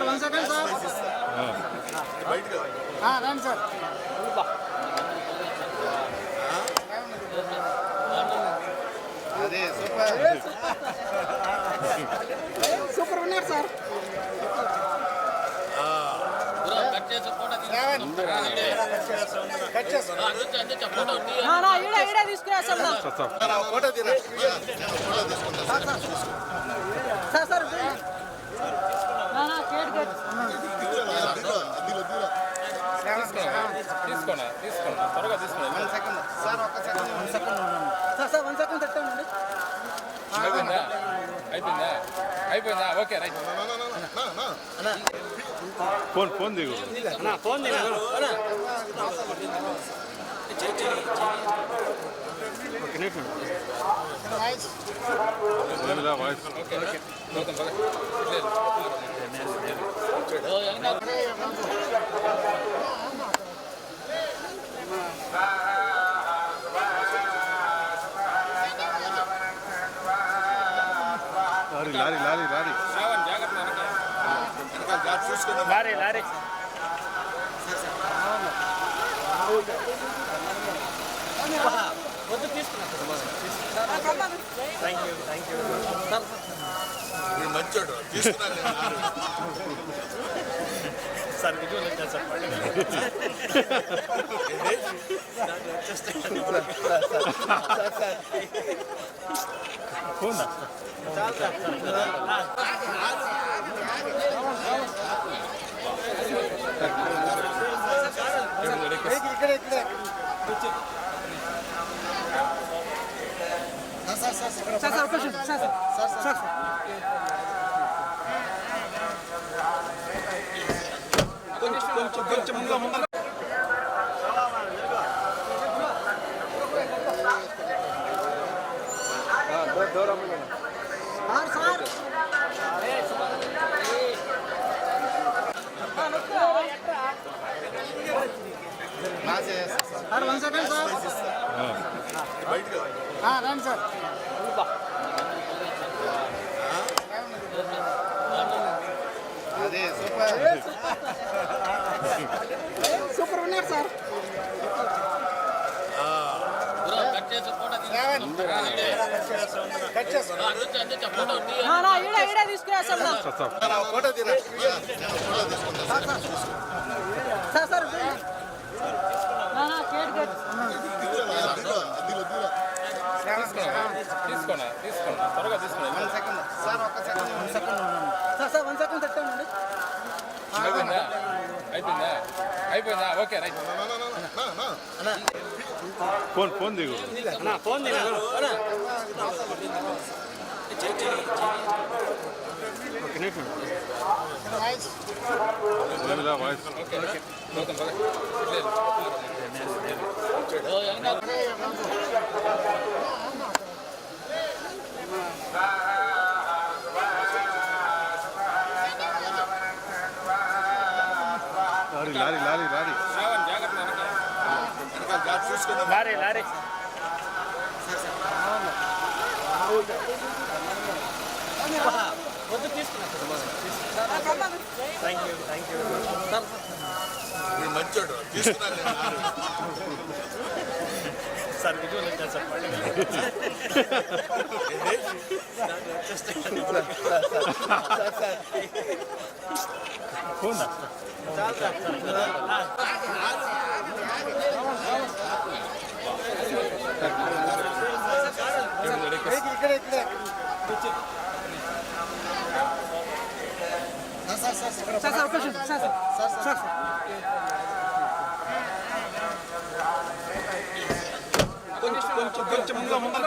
One second sir రండి sir అదే super super ఉన్నారు సార్ తీసుకోండి త్వరగా తీసుకోండి. వన్ సెకండ్ పెట్టండి అయిపోయిందా ఓకే రైట్. ఫోన్ దిగు phone voice lorry lorry lorry lorry lorry వద్దు తీసుకున్నా థ్యాంక్ యూ మంచోడు తీసుకున్నాను సార్ విజువల్ సార్ ఫోన్ కొంచెం ముందు వన్ సెకండ్ సార్ రండి సార్ అదే సూపర్ సూపర్ ఉన్నారు సార్ ఫోటో తీరా సార్ తీసుకోండి త్వరగా తీసుకోండి. వన్ సెకండ్ పెట్టండి అయిపోయిందా ఓకే రైట్. ఫోన్ దిగు phone voice lorry lorry lorry lorry lorry వద్దు తీసుకున్నా థ్యాంక్ యూ మంచోడు తీసుకున్నాను సార్ విజువల్ సార్ ఫోన్ కొంచెం ముందు